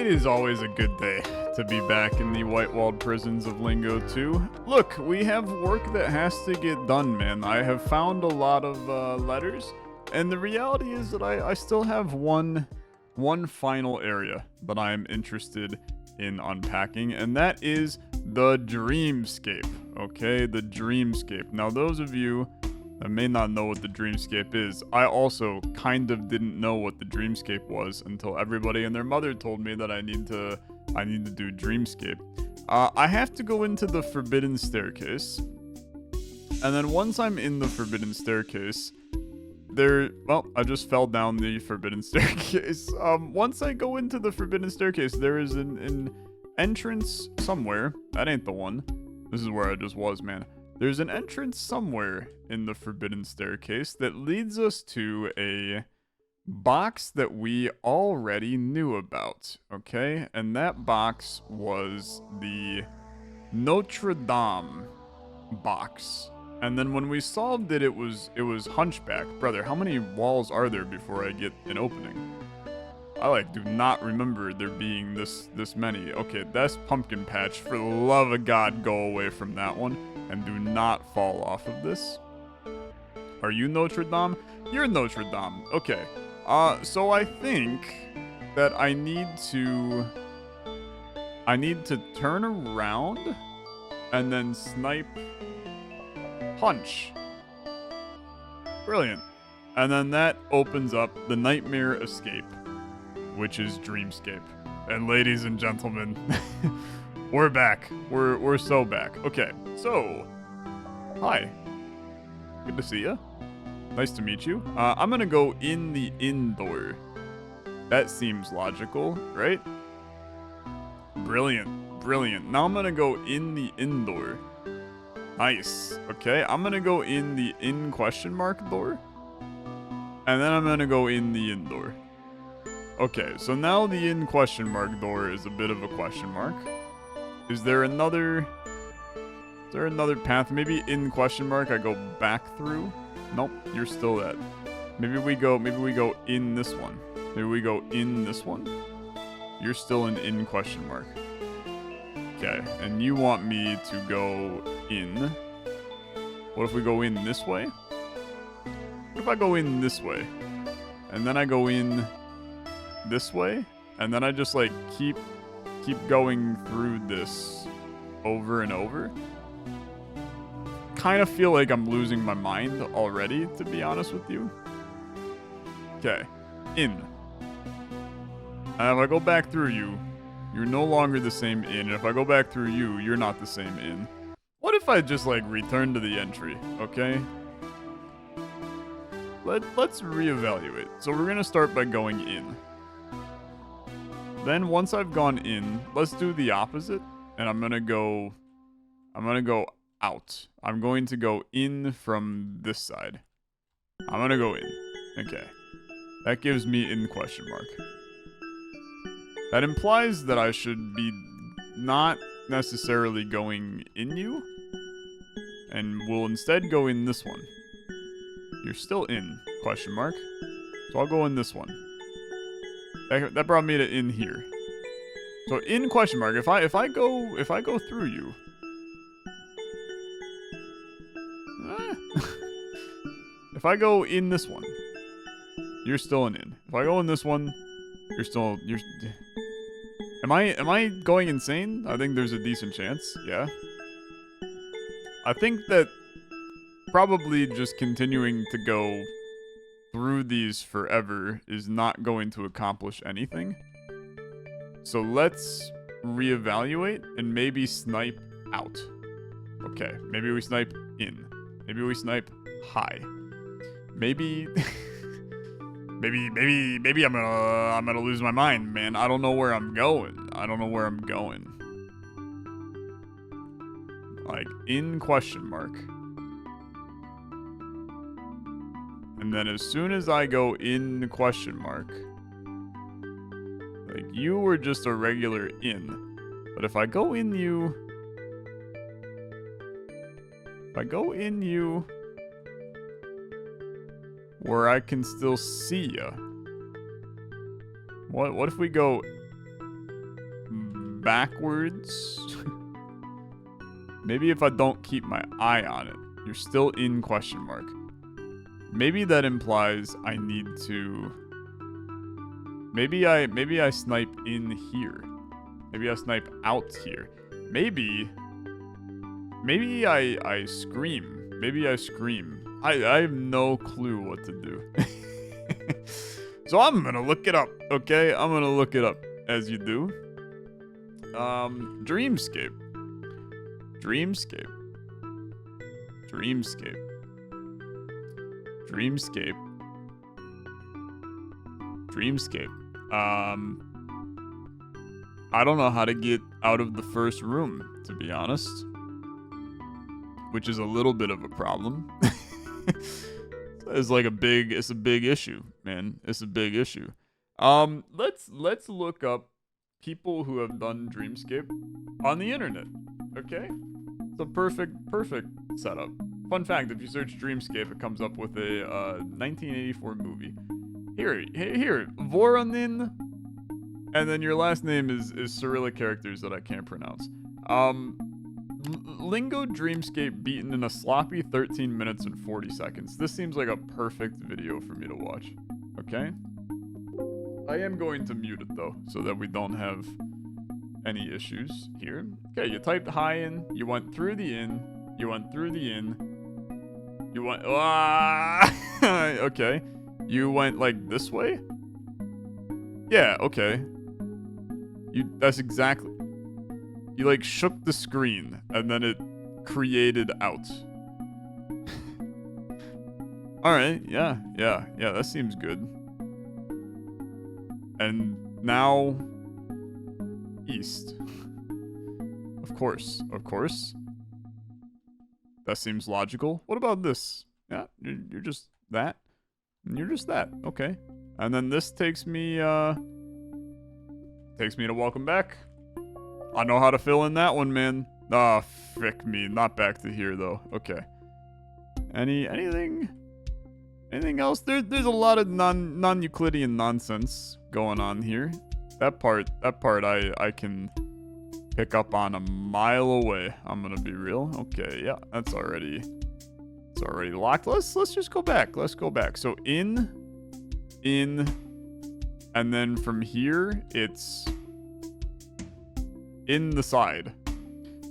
It is always a good day to be back in the white-walled prisons of Lingo 2. Look, we have work that has to get done, man. I have found a lot of letters, and the reality is that I still have one final area that I am interested in unpacking, and that is the dreamscape, okay? The dreamscape. Now, those of you that may not know what the dreamscape is, I also kind of didn't know what the dreamscape was until everybody and their mother told me that I need to do dreamscape. I have to go into the forbidden staircase, and then once I'm in the forbidden staircase, I just fell down the forbidden staircase. Once I go into the forbidden staircase, there is an entrance somewhere. That ain't the one. This is where I just was, man. There's an entrance somewhere in the forbidden staircase that leads us to a box that we already knew about, okay? And that box was the Notre Dame box. And then when we solved it, it was Hunchback. Brother, how many walls are there before I get an opening? I do not remember there being this many. Okay, that's Pumpkin Patch. For the love of God, go away from that one. And do not fall off of this. Are you Notre Dame? You're Notre Dame. Okay. So I think that I need to turn around and then snipe Punch. Brilliant. And then that opens up the Nightmare Escape, which is Dreamscape. And ladies and gentlemen, we're back. We're so back. Okay, so hi. Good to see you. Nice to meet you. I'm gonna go in the indoor. That seems logical, right? Brilliant, brilliant. Now I'm gonna go in the indoor. Nice. Okay, I'm gonna go in the in question mark door. And then I'm gonna go in the indoor. Okay, so now the in question mark door is a bit of a question mark. Is there another path? Maybe in question mark I go back through? Nope, you're still that. Maybe we go in this one. Maybe we go in this one? You're still in question mark. Okay, and you want me to go in. What if we go in this way? What if I go in this way? And then I go in this way? And then I just keep going through this over and over? Kind of feel like I'm losing my mind already, to be honest with you. Okay, in. And if I go back through you, you're no longer the same in. And if I go back through you, you're not the same in. What if I just return to the entry, okay? Let's reevaluate. So we're gonna start by going in. Then once I've gone in, let's do the opposite. And I'm gonna go out. I'm going to go in from this side. I'm gonna go in. Okay. That gives me in question mark. That implies that I should be not necessarily going in you. And we'll instead go in this one. You're still in question mark. So I'll go in this one. That brought me to in here. So in question mark, if I go through you. If I go in this one, you're still an in. If I go in this one, you're Am I going insane? I think there's a decent chance. Yeah. I think that probably just continuing to go through these forever is not going to accomplish anything. So let's reevaluate and maybe snipe out. Okay, maybe we snipe in. Maybe we snipe high. Maybe maybe I'm gonna lose my mind, man. I don't know where I'm going. In question mark. And then as soon as I go in question mark, you were just a regular in. But if I go in you, where I can still see ya. What if we go backwards. Maybe if I don't keep my eye on it. You're still in question mark. Maybe that implies I need to... Maybe I snipe in here. Maybe I snipe out here. Maybe I scream. Maybe I scream. I have no clue what to do. So I'm gonna look it up, okay? I'm gonna look it up as you do. Dreamscape. Dreamscape. Dreamscape. Dreamscape. Dreamscape. I don't know how to get out of the first room, to be honest. Which is a little bit of a problem. It's like it's a big issue, man. It's a big issue. Let's look up people who have done Dreamscape on the internet. Okay? It's a perfect setup. Fun fact, if you search Dreamscape, it comes up with a 1984 movie. Here, Voronin, and then your last name is Cyrillic characters that I can't pronounce. Lingo Dreamscape beaten in a sloppy 13 minutes and 40 seconds. This seems like a perfect video for me to watch. Okay? I am going to mute it though, so that we don't have any issues here. Okay, you typed hi in, you went through the inn, you went through the inn, you went, okay. You went like this way? Yeah, okay. That's exactly, you like shook the screen and then it created out. Alright, yeah, that seems good. And now, east. Of course. That seems logical. What about this? Yeah, you're just that. And you're just that. Okay. And then this takes me to welcome back. I know how to fill in that one, man. Ah, frick me. Not back to here though. Okay. Anything else? There's a lot of non-Euclidean nonsense going on here. That part I can pick up on a mile away. I'm gonna be real. Okay, yeah, it's already locked. Let's just go back. Let's go back. So in, and then from here it's in the side.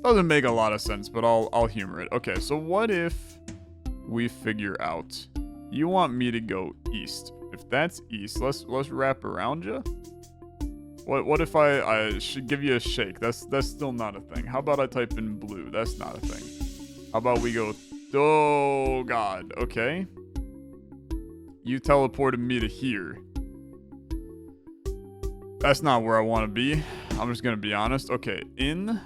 Doesn't make a lot of sense, but I'll humor it. Okay, so what if we figure out you want me to go east? If that's east, let's wrap around you. What if I should give you a shake? That's still not a thing. How about I type in blue? That's not a thing. How about we go, oh god, okay. You teleported me to here. That's not where I want to be. I'm just gonna be honest. Okay, in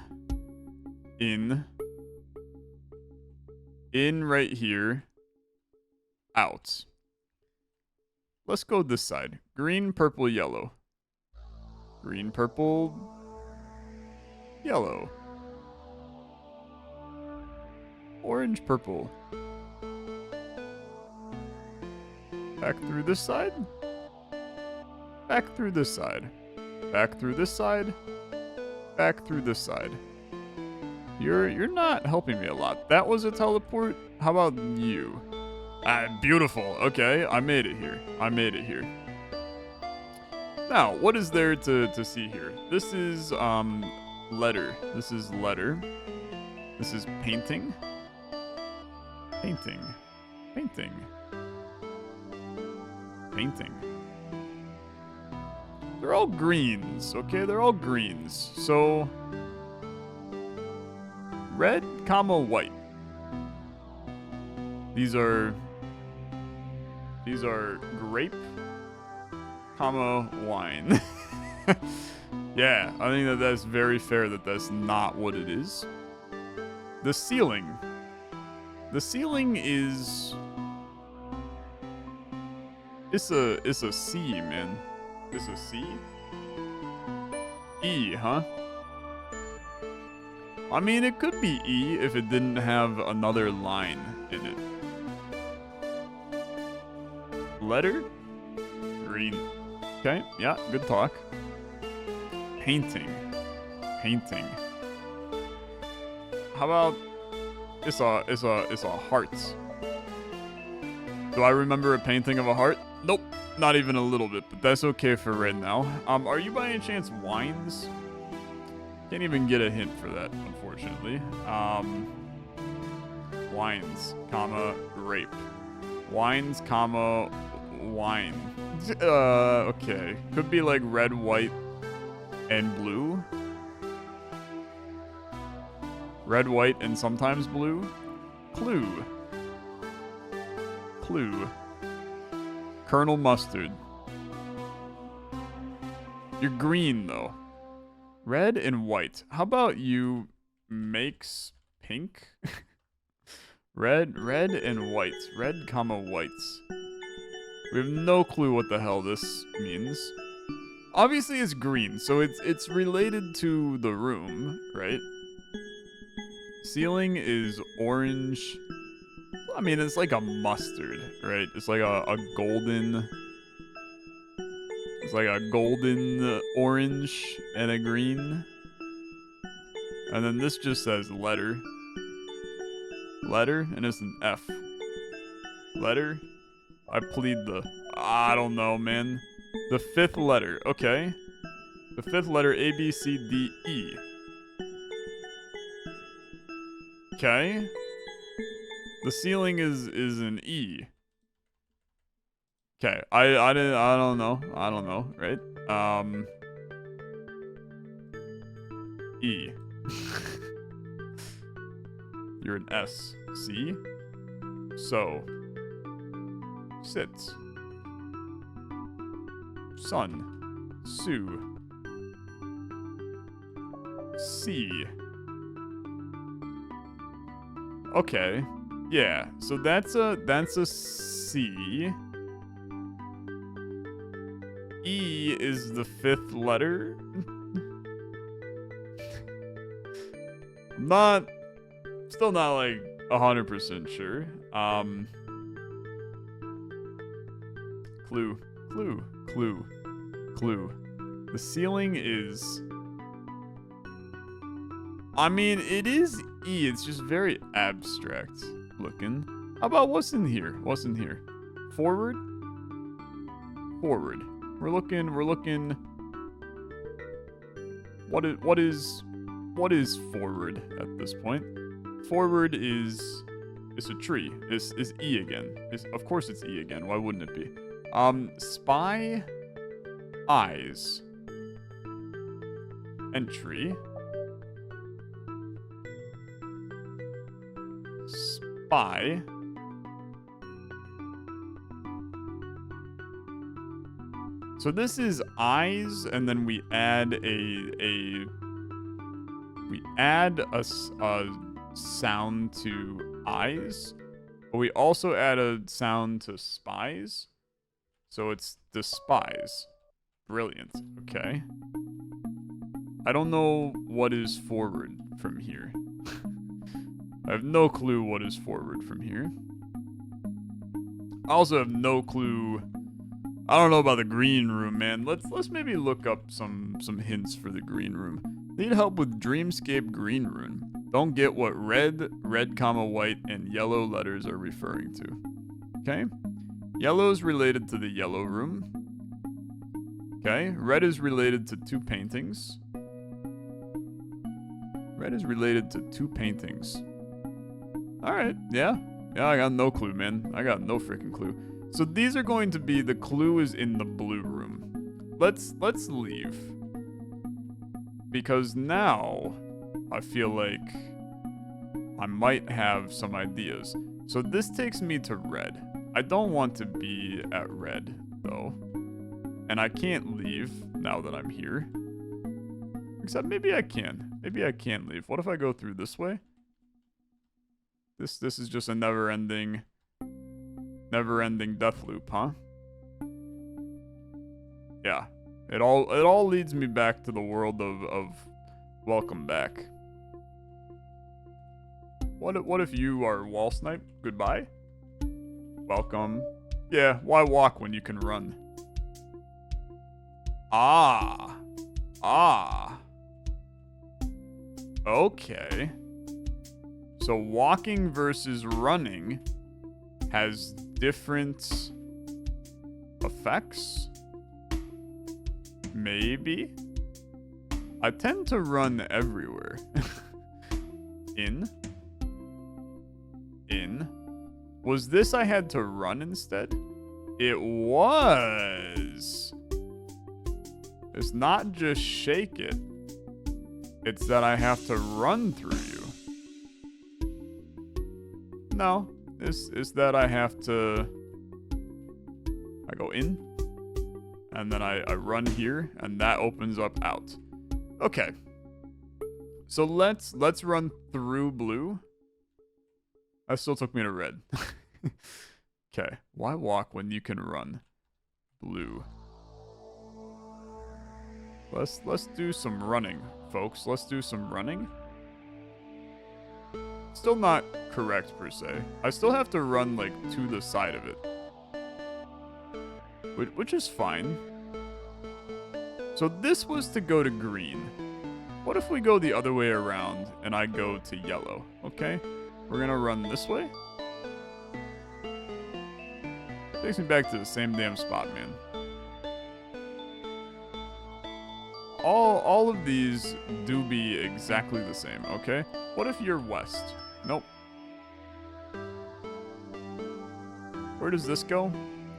right here, out. Let's go this side. Green, purple, yellow. Green, purple, yellow. Orange, purple. Back through this side. Back through this side. Back through this side. Back through this side. You're not helping me a lot. That was a teleport. How about you? Beautiful. Okay, I made it here. Now, what is there to see here? This is letter. This is letter. This is painting. Painting. They're all greens, okay? They're all greens. So red, comma, white. These are grape, comma, wine. Yeah, I think that's very fair that that's not what it is. The ceiling. The ceiling is... It's a C, man. It's a C? E, huh? I mean, it could be E if it didn't have another line in it. Letter? Green. Okay, yeah, good talk. Painting. painting. How about it's a heart. Do I remember a painting of a heart? Nope, not even a little bit, but that's okay for right now. Are you by any chance wines? Can't even get a hint for that, unfortunately. Wines, comma, grape. Wines, comma, wine. Okay. Could be like red, white, and blue. Red, white, and sometimes blue. Clue. Clue. Colonel Mustard. You're green, though. Red and white. How about you makes pink? Red and white. Red, comma, whites. We have no clue what the hell this means. Obviously, it's green, so it's related to the room, right? Ceiling is orange. I mean, it's like a mustard, right? It's like a golden... It's like a golden orange and a green. And then this just says letter. Letter, and it's an F. Letter? I plead the... I don't know, man. The fifth letter, okay. The fifth letter, A, B, C, D, E. Okay. The ceiling is an E. Okay, I don't know, right? E. You're an S. C. So. Sit. Sun. Sue. C. Okay. Yeah, so that's a C. E is the fifth letter. Still not like 100% sure. Clue. The ceiling is... I mean, it is E. It's just very abstract looking. How about what's in here? What's in here? Forward? Forward. We're looking... What is forward at this point? Forward is... It's a tree. Is E again. Of course it's E again. Why wouldn't it be? Spy... Eyes. Entry. Spy. So this is eyes, and then we add a sound to eyes, but we also add a sound to spies. So it's despise. Brilliant. Okay. I don't know what is forward from here. I have no clue what is forward from here. I also have no clue. I don't know about the green room, man. Let's maybe look up some hints for the green room. Need help with Dreamscape Green Room. Don't get what red, comma, white, and yellow letters are referring to. Okay? Yellow is related to the yellow room. Okay? Red is related to two paintings. Red is related to two paintings. Alright, yeah. Yeah, I got no clue, man. I got no freaking clue. So these are going to be, the clue is in the blue room. Let's leave. Because now I feel like I might have some ideas. So this takes me to red. I don't want to be at red, though. And I can't leave now that I'm here. Except maybe I can. Maybe I can leave. What if I go through this way? This is just a never-ending death loop, huh? Yeah. It all leads me back to the world of welcome back. What if you are wall snipe? Goodbye. Welcome. Yeah, why walk when you can run? Okay. So walking versus running has different effects? Maybe? I tend to run everywhere. In. Was this I had to run instead? It was. It's not just shake it. It's that I have to run through you. No, it's that I have to... I go in, and then I run here, and that opens up out. Okay. So let's run through blue. That still took me to red. Okay. Why walk when you can run? Blue. Let's do some running, folks. Let's do some running. Still not correct per se. I still have to run like to the side of it. Which is fine. So this was to go to green. What if we go the other way around and I go to yellow? Okay. We're gonna run this way. Takes me back to the same damn spot, man. All of these do be exactly the same, okay? What if you're west? Nope. Where does this go?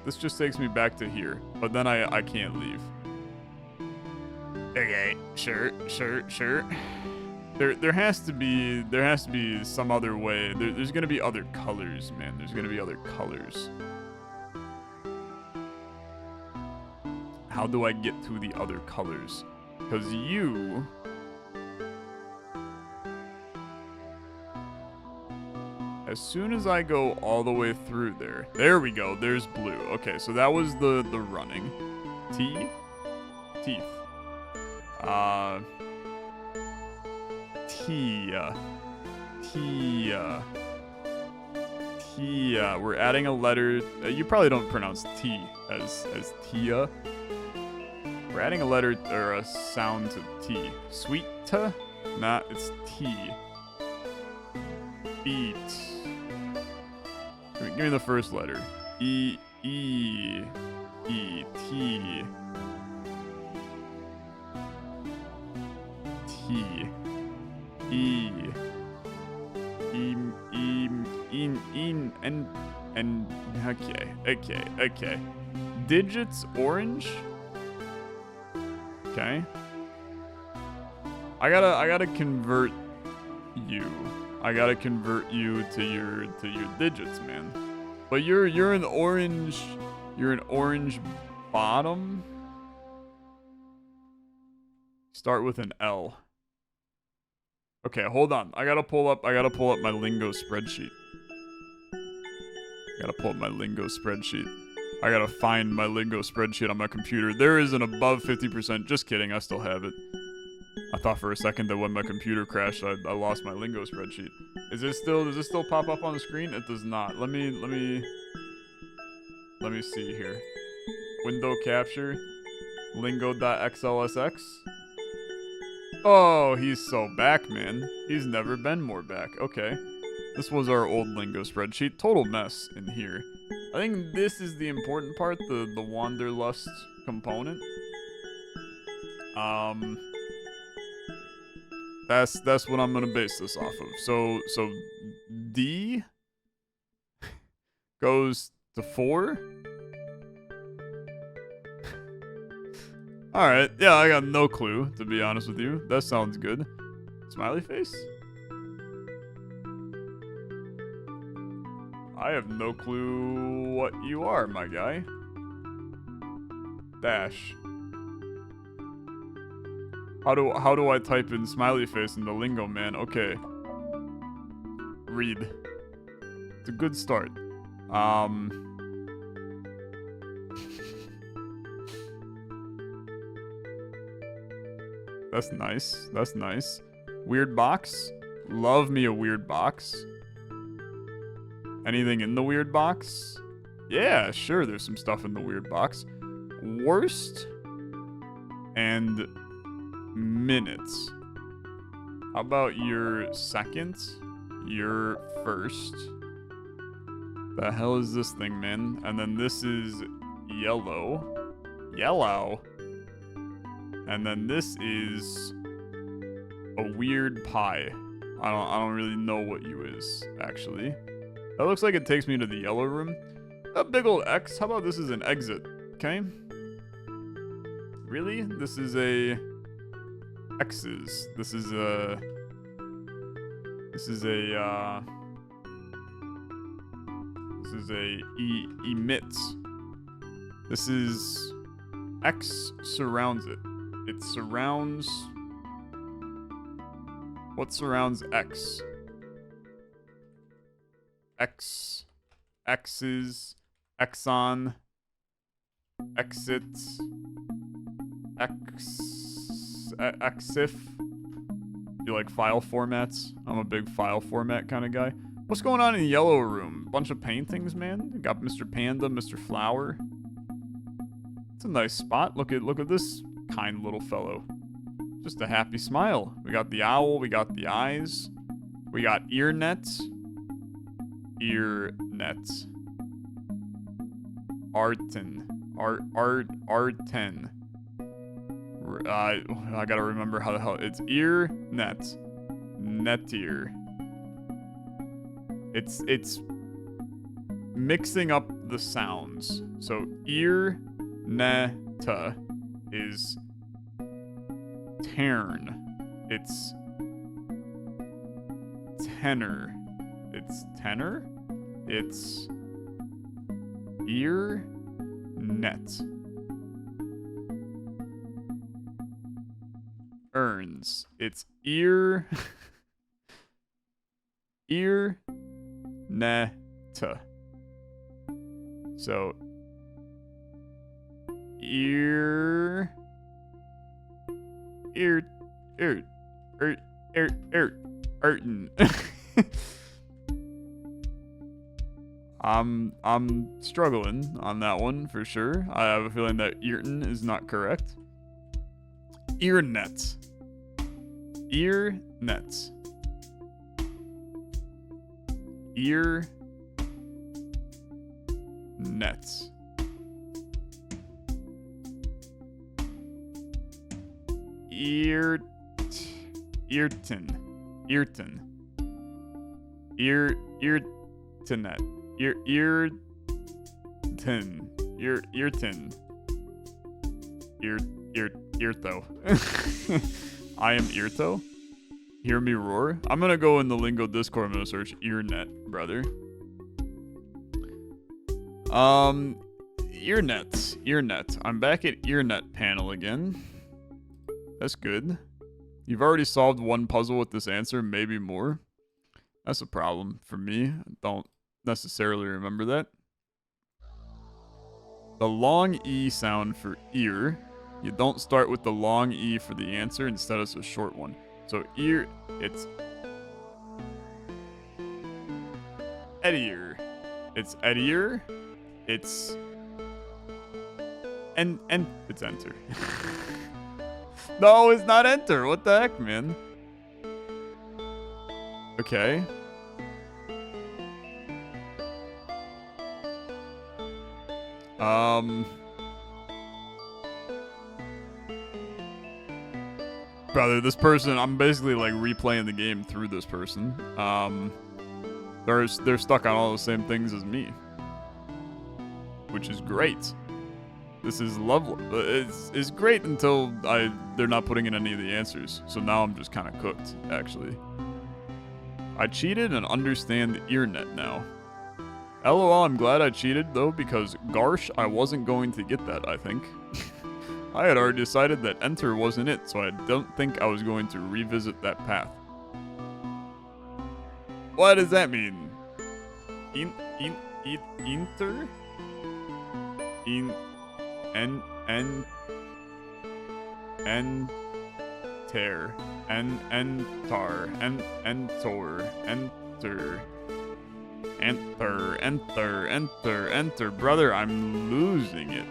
This just takes me back to here, but then I can't leave. Okay, sure. There has to be some other way. There's gonna be other colors, man. There's gonna be other colors. How do I get to the other colors? Because you... As soon as I go all the way through there... There we go. There's blue. Okay, so that was the running. Teeth. Tia. We're adding a letter. You probably don't pronounce T as Tia. We're adding a letter or a sound to T. Sweet ta? Nah, it's T. Beat. Give me the first letter. E. T. T. E. And okay. Digits orange. Okay. I gotta convert you. I gotta convert you to your digits, man. But you're an orange. You're an orange bottom. Start with an L. Okay, hold on. I gotta pull up my Lingo spreadsheet. I gotta find my Lingo spreadsheet on my computer. There is an above 50%. Just kidding, I still have it. I thought for a second that when my computer crashed, I lost my Lingo spreadsheet. Does this still pop up on the screen? It does not. Let me see here. Window capture. Lingo.xlsx. Oh, he's so back, man. He's never been more back. Okay. This was our old Lingo spreadsheet. Total mess in here. I think this is the important part, the Wanderlust component. That's what I'm gonna base this off of. So D goes to 4. Alright, yeah, I got no clue, to be honest with you. That sounds good. Smiley face? I have no clue what you are, my guy. Dash. How do I type in smiley face in the Lingo, man? Okay. Read. It's a good start. That's nice. That's nice. Weird box. Love me a weird box. Anything in the weird box? Yeah, sure, there's some stuff in the weird box. Worst and minutes. How about your second? Your first. The hell is this thing, man? And then this is yellow. Yellow. And then this is a weird pie. I don't really know what you is, actually. That looks like it takes me to the yellow room. A big old X. How about this is an exit? Okay. Really? This is a X's. This is a emits. This is X surrounds it. It surrounds. What surrounds X? X's, Exxon, exit, Xif. You like file formats? I'm a big file format kind of guy. What's going on in the yellow room? Bunch of paintings, man. We got Mr. Panda, Mr. Flower. It's a nice spot. Look at this kind little fellow. Just a happy smile. We got the owl. We got the eyes. We got ear nets. Ear nets. Arten. Arten. I gotta remember how the hell it's ear net. Netier. It's mixing up the sounds. So ear neta is tern. It's tenor. It's tenor. It's ear net. Earns. It's ear ear neta. So ear Erten. I'm struggling on that one for sure. I have a feeling that Earton is not correct. Ear net. Ear net. Ear net. Earton. Earton. Eartonet. Earton. Eartho. I am Eartho. Hear me roar. I'm gonna go in the Lingo Discord. I'm gonna search earnet, brother. Earnet. I'm back at earnet panel again. That's good. You've already solved one puzzle with this answer, maybe more. That's a problem for me. I don't necessarily remember that. The long E sound for ear. You don't start with the long E for the answer. Instead, it's a short one. So ear, it's eddier. It's eddier. It's and it's enter. No, it's not enter. What the heck, man? Okay. Brother, this person, I'm basically like replaying the game through this person. They're stuck on all the same things as me, which is great. This is lovely. It's great until they're not putting in any of the answers. So now I'm just kind of cooked, actually. I cheated and understand the earnet now. LOL, I'm glad I cheated, though, because Garsh, I wasn't going to get that, I think. I had already decided that enter wasn't it, so I don't think I was going to revisit that path. What does that mean? Inter? Enter. Enter. Brother, I'm losing it.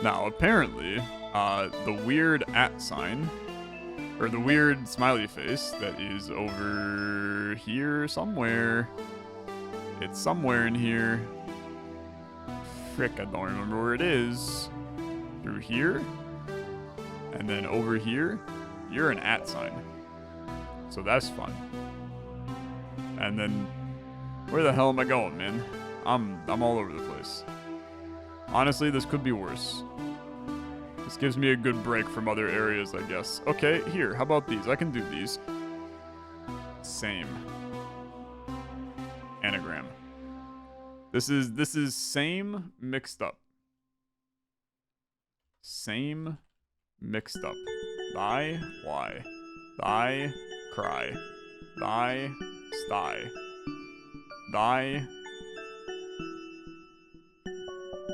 Now, apparently, the weird @ sign, or the weird smiley face that is over here somewhere. It's somewhere in here. Frick, I don't remember where it is. Through here? And then over here, you're an @ sign. So that's fun. And then, where the hell am I going, man? I'm all over the place. Honestly, this could be worse. This gives me a good break from other areas, I guess. Okay, here, how about these? I can do these. Same. Anagram. This is same mixed up. Same mixed up. Thy, why. Thy, cry. Thy, sty. Thy,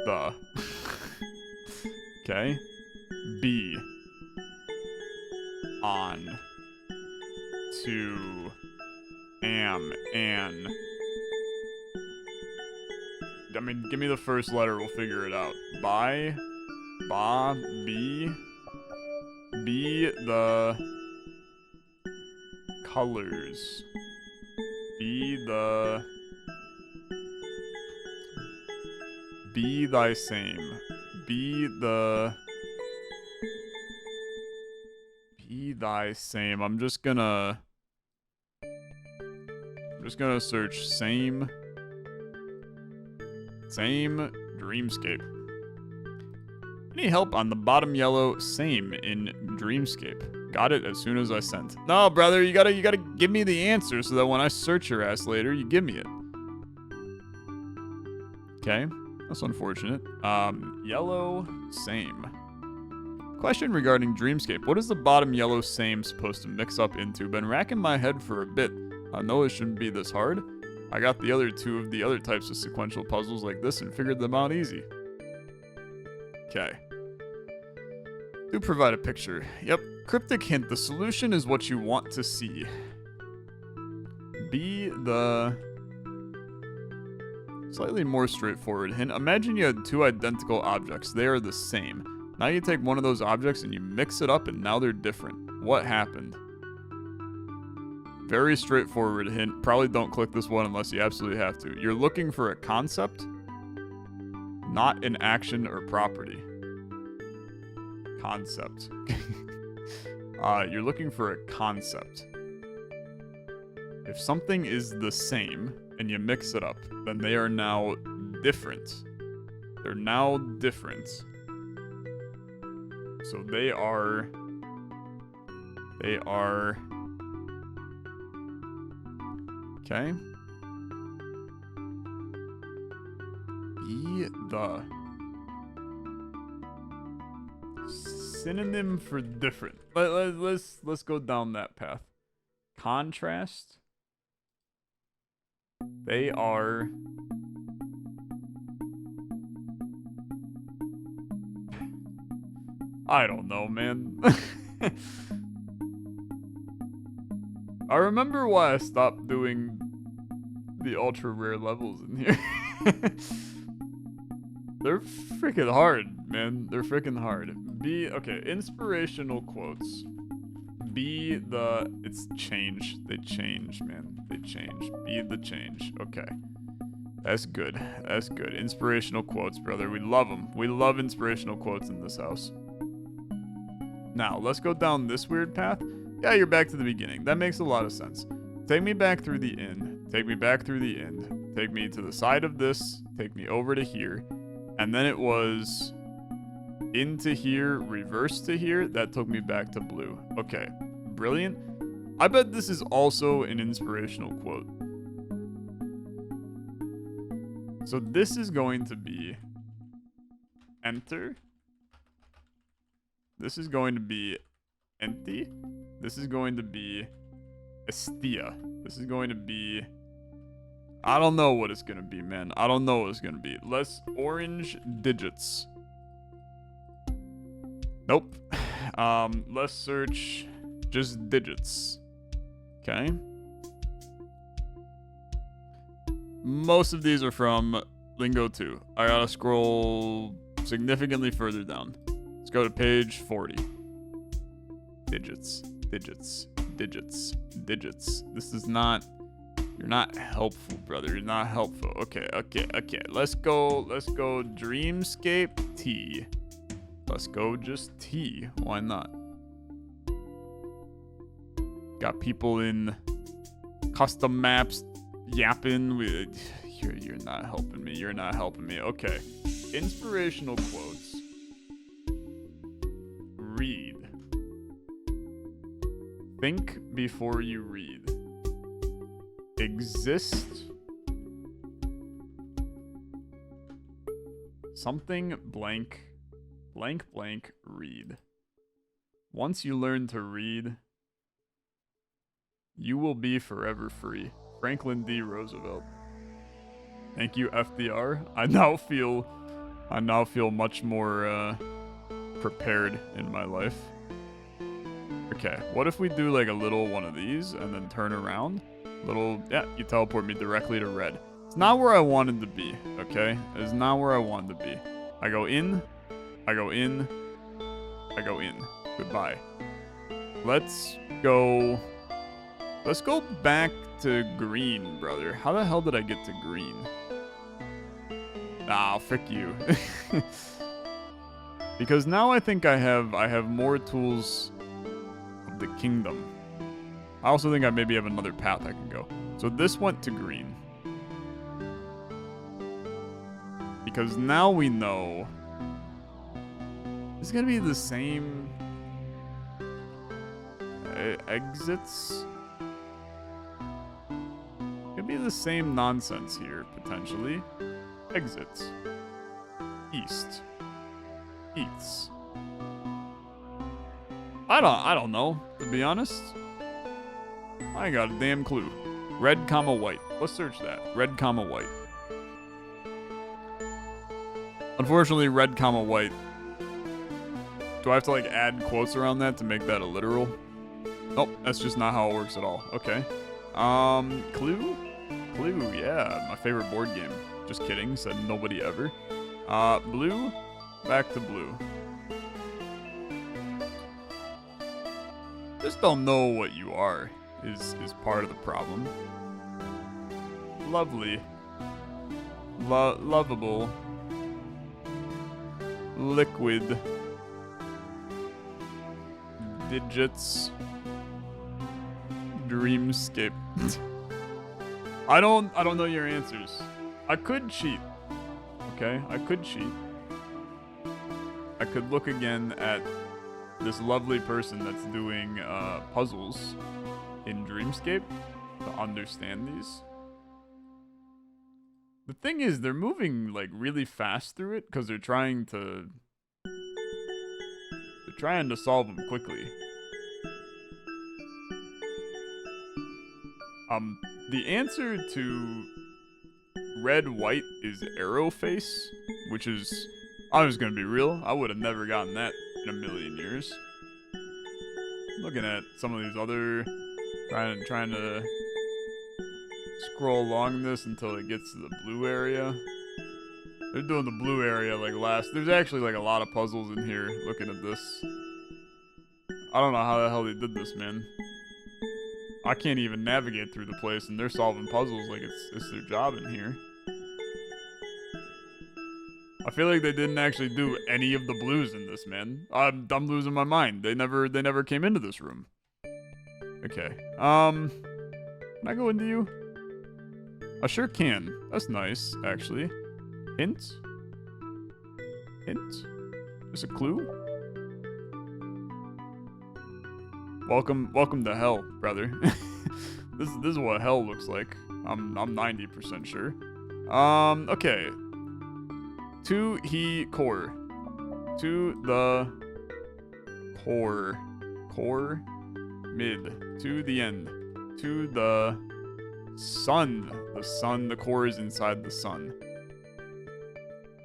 the. Okay. Be. On. To. Am. An. I mean, give me the first letter, we'll figure it out. By. Ba. Be. Be the colors. Be the. Be thy same. Be the. Be thy same. I'm just gonna search same Dreamscape. Any help on the bottom yellow same in Dreamscape? Got it as soon as I sent. No, brother, you gotta give me the answer so that when I search your ass later, you give me it. Okay, that's unfortunate. Yellow same. Question regarding Dreamscape. What is the bottom yellow same supposed to mix up into? Been racking my head for a bit. I know it shouldn't be this hard. I got the other two of the other types of sequential puzzles like this and figured them out easy. Okay. Do provide a picture. Yep. Cryptic hint. The solution is what you want to see. Be the... Slightly more straightforward hint. Imagine you had two identical objects. They are the same. Now you take one of those objects and you mix it up and now they're different. What happened? Very straightforward hint. Probably don't click this one unless you absolutely have to. You're looking for a concept, not an action or property. Concept. You're looking for a concept. If something is the same and you mix it up, then they are now different. They're now different. So they are... Okay. Be the... Synonym for different. Let's go down that path. Contrast. They are... I don't know, man. I remember why I stopped doing the ultra rare levels in here. They're freaking hard, man. They're freaking hard. Okay, inspirational quotes. It's change. They change, man. They change. Be the change. Okay. That's good. That's good. Inspirational quotes, brother. We love them. We love inspirational quotes in this house. Now, let's go down this weird path. Yeah, you're back to the beginning. That makes a lot of sense. Take me back through the end. Take me back through the end. Take me to the side of this. Take me over to here. And then it was into here, reverse to here. That took me back to blue. Okay, brilliant. I bet this is also an inspirational quote. So this is going to be enter. This is going to be empty. This is going to be estia. This is going to be... I don't know what it's going to be, man. I don't know what it's going to be. Let's orange digits. Nope. Let's search just digits. Okay. Most of these are from Lingo 2. I gotta scroll significantly further down. Let's go to page 40. Digits, digits, digits, digits. This is not... You're not helpful, brother. You're not helpful. Okay. Let's go Dreamscape T. Let's go just T. Why not? Got people in custom maps yapping with... You're not helping me. You're not helping me. Okay. Inspirational quotes. Read. Think before you read. Exist. Something blank, blank, blank, read. Once you learn to read, you will be forever free. Franklin D. Roosevelt. Thank you, FDR. I now feel much more prepared in my life. Okay, what if we do like a little one of these and then turn around? Yeah, you teleport me directly to red. It's not where I wanted to be, okay? It's not where I wanted to be. I go in, I go in, I go in. Goodbye. Let's go back to green, brother. How the hell did I get to green? Ah, frick you. Because now I think I have more tools of the kingdom. I also think I maybe have another path I can go. So this went to green. Because now we know it's gonna be the same exits. Could be the same nonsense here, potentially. Exits. East. Eats. I don't know, to be honest. I ain't got a damn clue. Red, comma, white. Let's search that. Red, comma, white. Unfortunately, red, comma, white. Do I have to like add quotes around that to make that a literal? Nope, that's just not how it works at all. Okay. Clue? Clue, yeah, my favorite board game. Just kidding, said nobody ever. Blue? Back to blue. Just don't know what you are is part of the problem. Lovely. Lovable. Liquid. Digits. Dreamscape. I don't know your answers. I could cheat. Okay, I could cheat. I could look again at this lovely person that's doing puzzles in Dreamscape to understand these. The thing is, they're moving like really fast through it because they're trying to solve them quickly. The answer to red white is arrow face, which is, I was gonna be real, I would have never gotten that in a million years. Looking at some of these other, trying to scroll along this until it gets to the blue area. They're doing the blue area like last. There's actually like a lot of puzzles in here. Looking at this, I don't know how the hell they did this, man. I can't even navigate through the place, and they're solving puzzles like it's their job in here. I feel like they didn't actually do any of the blues in this, man. I'm losing my mind. They never came into this room. Okay. Can I go into you? I sure can. That's nice, actually. Hint? Hint? Just a clue? Welcome to hell, brother. This is what hell looks like. I'm 90% sure. Okay. To he core. To the core. Core. Mid. To the end. To the sun. The sun. The core is inside the sun.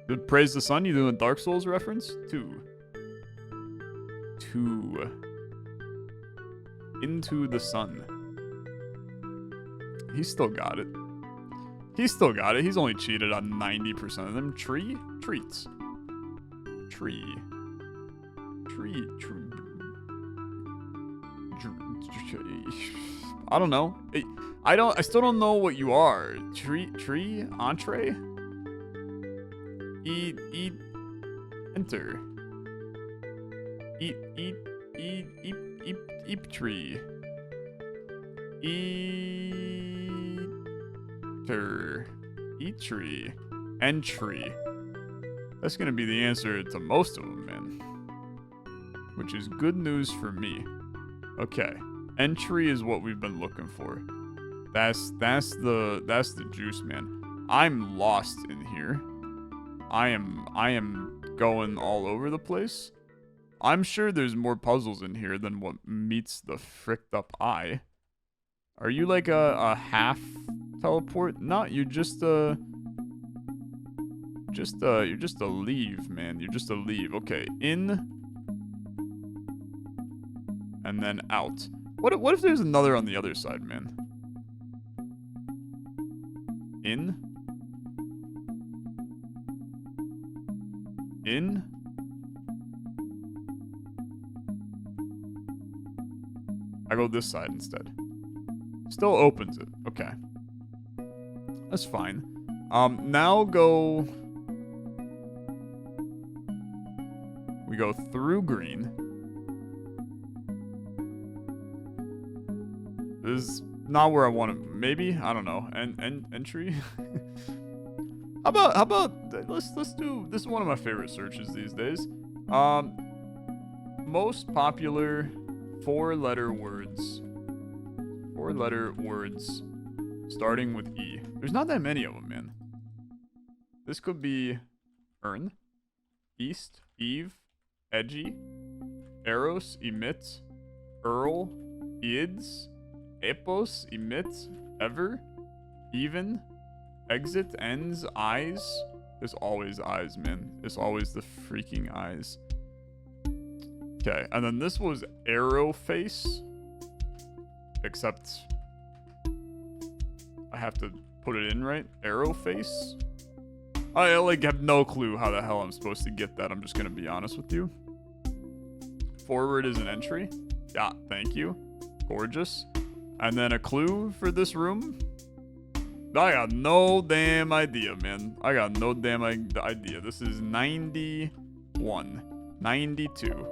Did praise the sun? You doing a Dark Souls reference? To. Into the sun. He's still got it. He's still got it. He's only cheated on 90% of them. Tree? Treats. Tree. tree. I don't know. I still don't know what you are. Tree? Entree? Eat. Enter. Eat tree. Eat tree. Entry. That's gonna be the answer to most of them, man. Which is good news for me. Okay. Entry is what we've been looking for. That's the juice, man. I'm lost in here. I am going all over the place. I'm sure there's more puzzles in here than what meets the fricked up eye. Are you like a half teleport? No, you're just a leave, man. You're just a leave. Okay, in and then out. What if there's another on the other side, man? In. I go this side instead. Still opens it. Okay. That's fine. Now go... We go through green. This is not where I want to... Maybe? I don't know. Entry? How about... Let's do... This is one of my favorite searches these days. Most popular... Four-letter words starting with E. There's not that many of them, man. This could be earn, east, eve, edgy, eros, emit, earl, ids, epos, emit, ever, even, exit, ends, eyes. There's always eyes, man. There's always the freaking eyes. Okay, and then this was arrow face. Except I have to put it in right. Arrow face. I like have no clue how the hell I'm supposed to get that. I'm just gonna be honest with you. Forward is an entry. Yeah, thank you. Gorgeous. And then a clue for this room. I got no damn idea, man. I got no damn idea. This is 91. 92.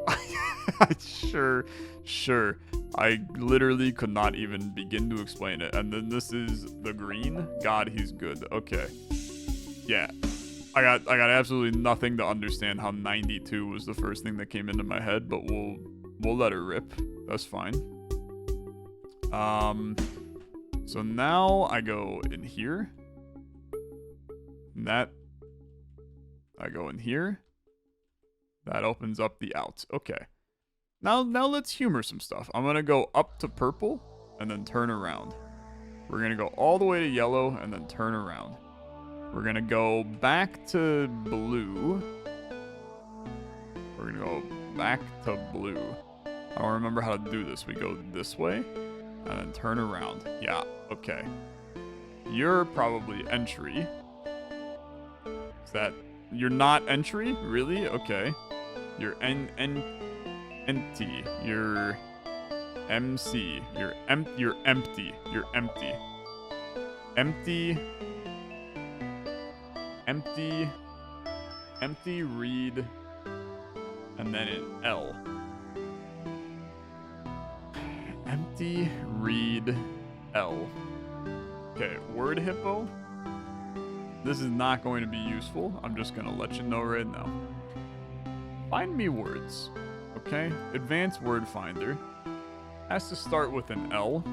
Sure. I literally could not even begin to explain it. And then this is the green. God, he's good. Okay. Yeah. I got absolutely nothing to understand how 92 was the first thing that came into my head, but we'll let it rip. That's fine. So now I go in here. I go in here. That opens up the out. Okay. Now let's humor some stuff. I'm gonna go up to purple and then turn around. We're gonna go all the way to yellow and then turn around. We're gonna go back to blue. We're gonna go back to blue. I don't remember how to do this. We go this way and then turn around. Yeah, okay. You're probably entry. Is that... You're not entry? Really? Okay. You're empty. You're MC. You're empty. You're empty. Empty, read, and then an L. Empty, read, L. Okay, word hippo. This is not going to be useful. I'm just going to let you know right now. Find me words. Okay? Advanced word finder. Has to start with an L.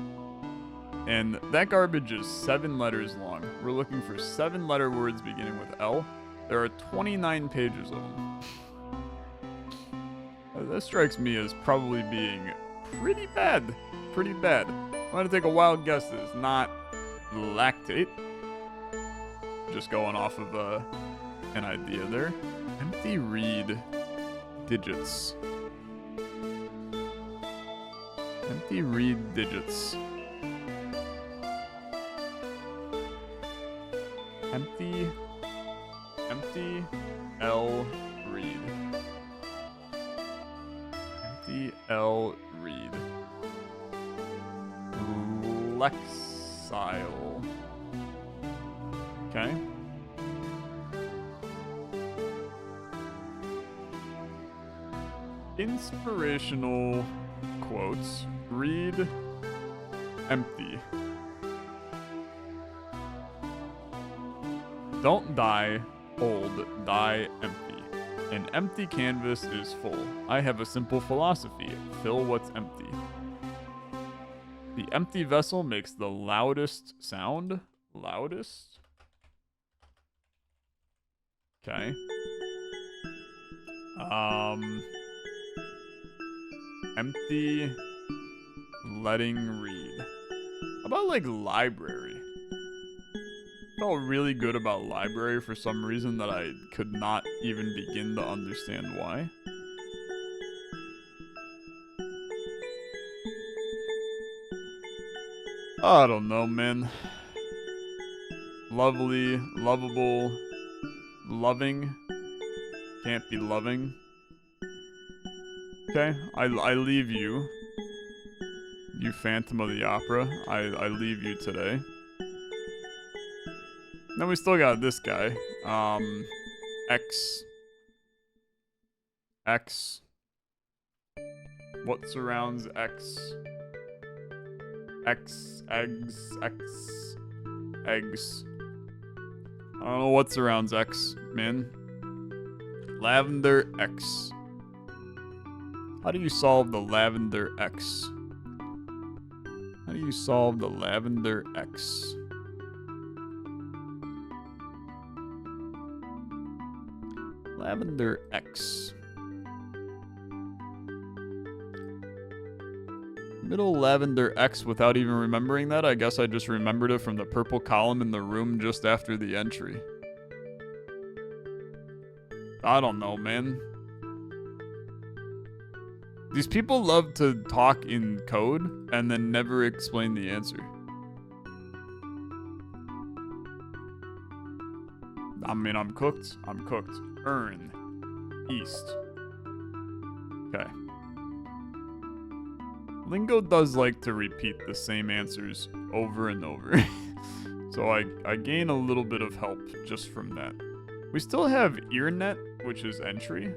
And that garbage is 7 letters long. We're looking for 7-letter words beginning with L. There are 29 pages of them. That strikes me as probably being pretty bad. Pretty bad. I'm going to take a wild guess that it's not lactate. Just going off of an idea there. Empty read digits. Empty read digits. Empty L read. empty L read. Lexile. Okay. Inspirational quotes. Read empty. Don't die old, die empty. An empty canvas is full. I have a simple philosophy. Fill what's empty. The empty vessel makes the loudest sound. Loudest? Okay. Empty letting read. How about like library? Felt really good about library for some reason that I could not even begin to understand why. I don't know, man. Lovely, lovable, loving. Can't be loving. Okay, I leave you. You Phantom of the Opera. I leave you today. Then we still got this guy. X. What surrounds X? Eggs. I don't know what surrounds X, man. Lavender X. How do you solve the lavender X? How do you solve the lavender X? Lavender X. Middle lavender X without even remembering that? I guess I just remembered it from the purple column in the room just after the entry. I don't know, man. These people love to talk in code and then never explain the answer. I mean, I'm cooked. I'm cooked. Earn. East. Okay. Lingo does like to repeat the same answers over and over. So I gain a little bit of help just from that. We still have earnet, which is entry.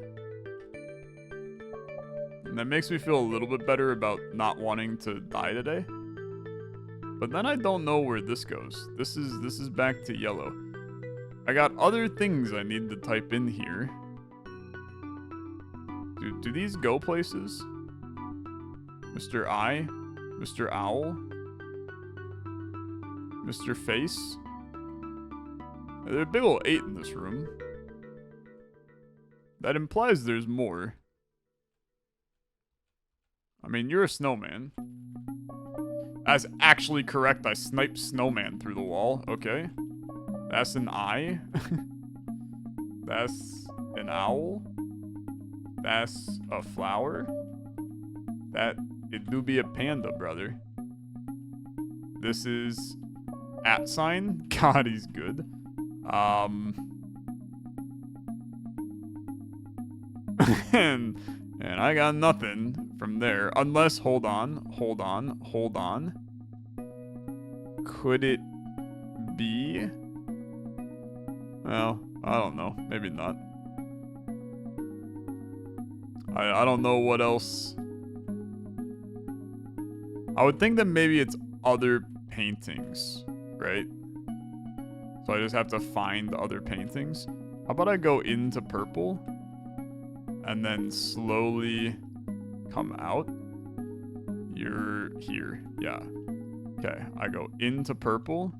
And that makes me feel a little bit better about not wanting to die today. But then I don't know where this goes. This is back to yellow. I got other things I need to type in here. Do these go places? Mr. I? Mr. Owl? Mr. Face? There's a big ol' 8 in this room. That implies there's more. I mean, you're a snowman. That's actually correct. I sniped snowman through the wall. Okay. That's an eye. That's an owl. That's a flower. It do be a panda, brother. This is @ God, he's good. And I got nothing from there. Unless, hold on. Could it be? Well, I don't know. Maybe not. I don't know what else. I would think that maybe it's other paintings, right? So I just have to find other paintings. How about I go into purple and then slowly come out? You're here. Yeah. Okay, I go into purple,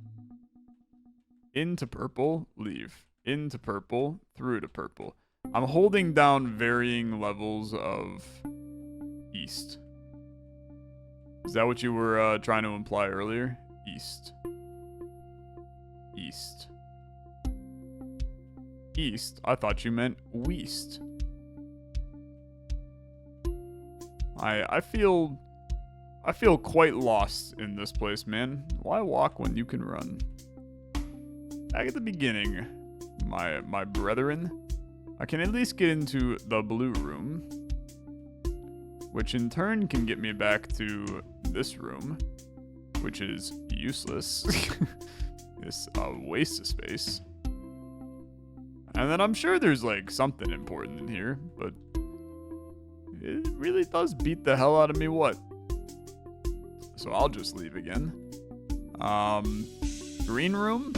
leave, into purple, through to purple. I'm holding down varying levels of east. Is that what you were trying to imply earlier? East. East? I thought you meant west. I feel quite lost in this place, man. Why walk when you can run? Back at the beginning, my brethren, I can at least get into the blue room, which in turn can get me back to this room, which is useless. This waste of space. And then I'm sure there's like something important in here, but it really does beat the hell out of me what? So I'll just leave again. Green room?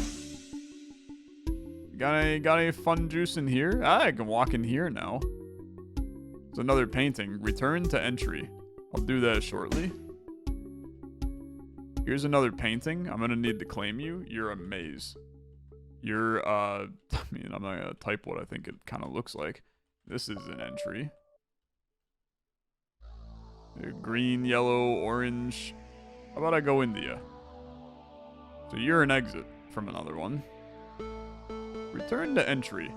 Got any fun juice in here? Ah, I can walk in here now. There's another painting. Return to entry. I'll do that shortly. Here's another painting. I'm gonna need to claim you. You're a maze. You're, I mean, I'm not gonna type what I think it kind of looks like. This is an entry. Green, yellow, orange. How about I go into you? So you're an exit from another one. Return to entry.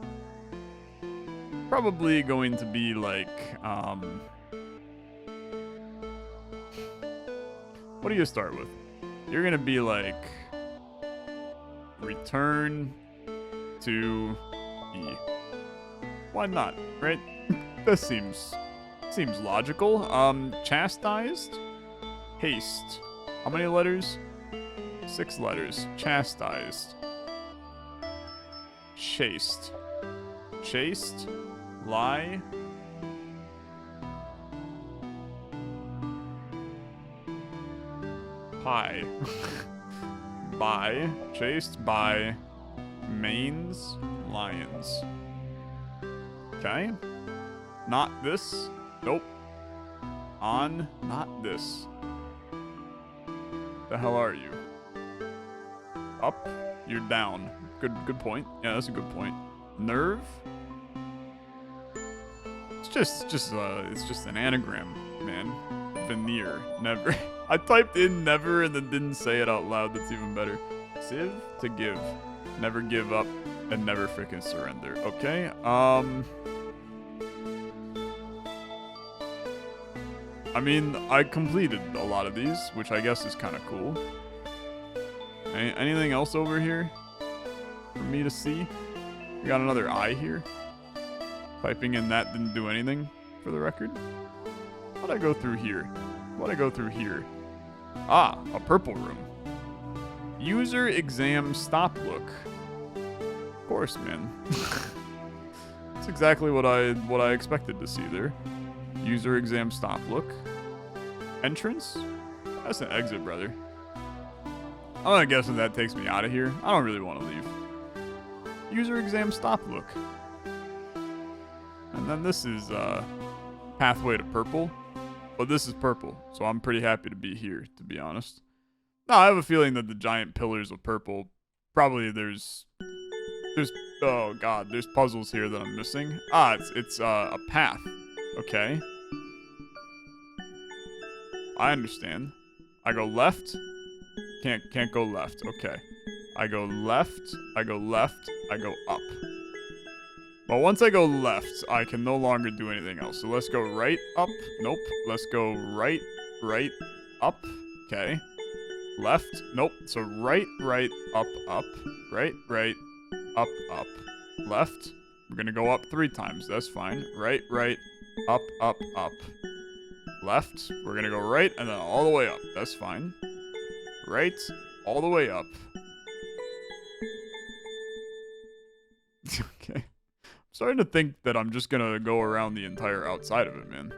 Probably going to be like, what do you start with? You're gonna be like, return to E. Why not, right? This seems logical. Chastised? Haste. How many letters? 6 letters. Chastised. Chased. Chased. Lie. Pie. By. Chased by. Mains. Lions. Okay. Not this. Nope. On. Not this. The hell are you? Up. You're down. Good point. Yeah, that's a good point. Nerve. It's just an anagram, man. Veneer. Never. I typed in never and then didn't say it out loud. That's even better. Sieve. To give. Never give up and never freaking surrender. Okay. I mean, I completed a lot of these, which I guess is kind of cool. Anything else over here for me to see? We got another eye here. Typing in that didn't do anything, for the record. What'd I go through here? What'd I go through here? Ah, a purple room. User exam stop look. Of course, man. That's exactly what I expected to see there. User exam stop look. Entrance? That's an exit, brother. I'm guessing that takes me out of here. I don't really want to leave. User exam stop look. And then this is pathway to purple. But this is purple, so I'm pretty happy to be here, to be honest. No, I have a feeling that the giant pillars of purple, probably there's oh god, there's puzzles here that I'm missing. Ah, it's a path. Okay. I understand. I go left. Can't go left. Okay. I go left. I go left. I go up. Well, once I go left, I can no longer do anything else. So let's go right, up. Nope. Let's go right, up. Okay. Left. Nope. So right, up, right, up, left. We're gonna go up 3 times. That's fine. Right, up, up. Left. We're gonna go right and then all the way up. That's fine. Right, all the way up. Okay. I'm starting to think that I'm just gonna go around the entire outside of it, man.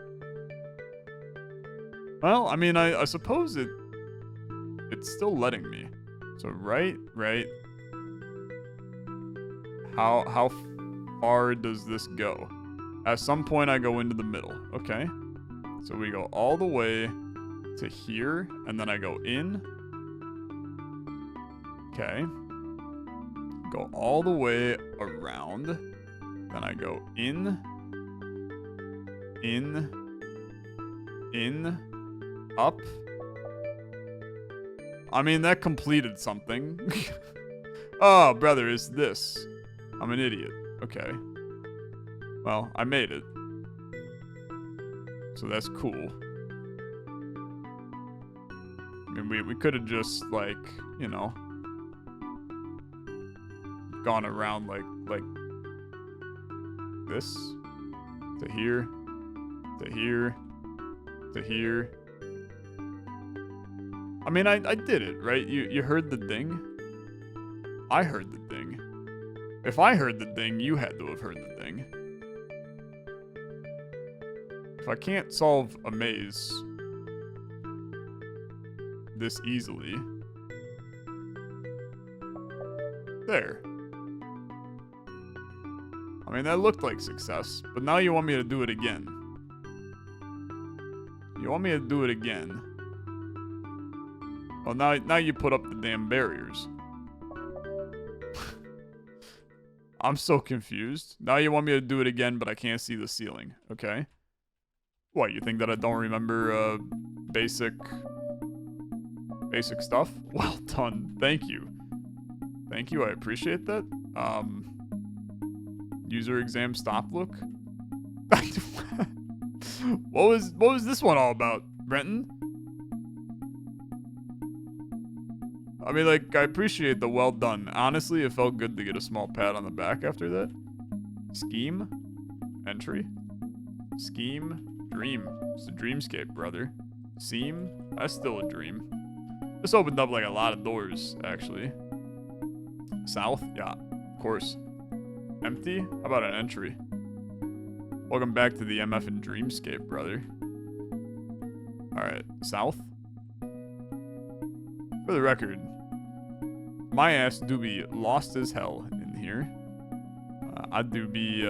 Well, I mean, I suppose it's still letting me. So right. How far does this go? At some point I go into the middle. Okay. So we go all the way to here, and then I go in. Okay. Go all the way around. Then I go in, up. I mean, that completed something. Oh, brother, is this? I'm an idiot. Okay. Well, I made it. So that's cool. I mean, we could have just, like, you know, gone around like this to here, to here. I mean, I did it, right? You heard the ding? I heard the ding. If I heard the ding, you had to have heard the ding. If I can't solve a maze this easily... There. I mean, that looked like success, but now you want me to do it again. You want me to do it again. Well, now you put up the damn barriers. I'm so confused. Now you want me to do it again, but I can't see the ceiling. Okay. What, you think that I don't remember, basic stuff? Well done. Thank you. Thank you, I appreciate that. User exam stop look? What was this one all about, Brenton? I mean, like, I appreciate the well done. Honestly, it felt good to get a small pat on the back after that. Scheme? Entry? Scheme? Dream. It's a dreamscape, brother. Seam? That's still a dream. This opened up, like, a lot of doors, actually. South? Yeah, of course. Empty? How about an entry? Welcome back to the MF and Dreamscape, brother. Alright, south? For the record, my ass do be lost as hell in here. I do be,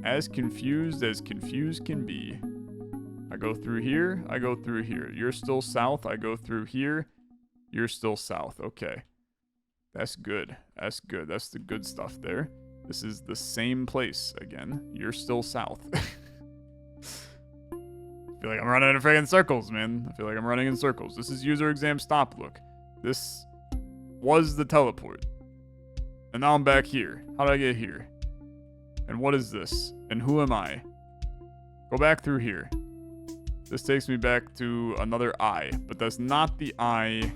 as confused can be. I go through here, I go through here. You're still south, I go through here. You're still south, okay. That's good. That's good. That's the good stuff there. This is the same place again. You're still south. I feel like I'm running in friggin' circles, man. I feel like I'm running in circles. This is user exam stop look. This was the teleport. And now I'm back here. How did I get here? And what is this? And who am I? Go back through here. This takes me back to another eye, but that's not the eye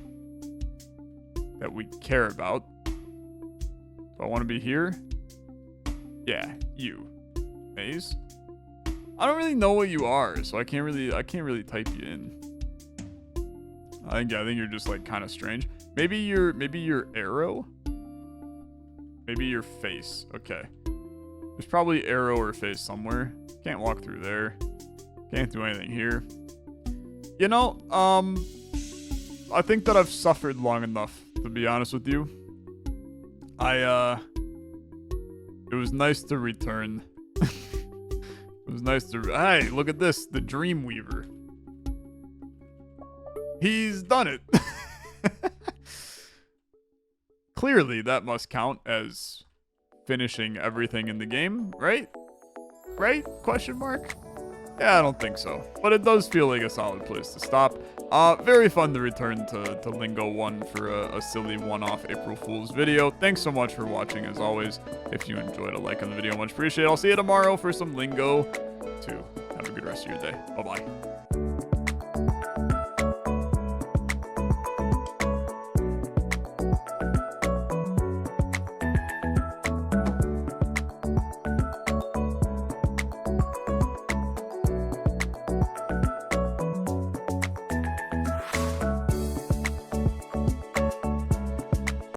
that we care about. So I want to be here. Yeah, you. Maze? I don't really know what you are, so I can't really type you in. I think you're just like kind of strange. Maybe your arrow? Maybe your face. Okay. There's probably arrow or face somewhere. Can't walk through there. Can't do anything here. You know, I think that I've suffered long enough, to be honest with you. It was nice to return. It was nice to... Hey, look at this. The Dreamweaver. He's done it. Clearly, that must count as finishing everything in the game, right? Right? Question mark? Yeah, I don't think so. But it does feel like a solid place to stop. Very fun to return to Lingo 1 for a silly one-off April Fool's video. Thanks so much for watching, as always. If you enjoyed, a like on the video, much appreciated. I'll see you tomorrow for some Lingo 2. Have a good rest of your day. Bye-bye.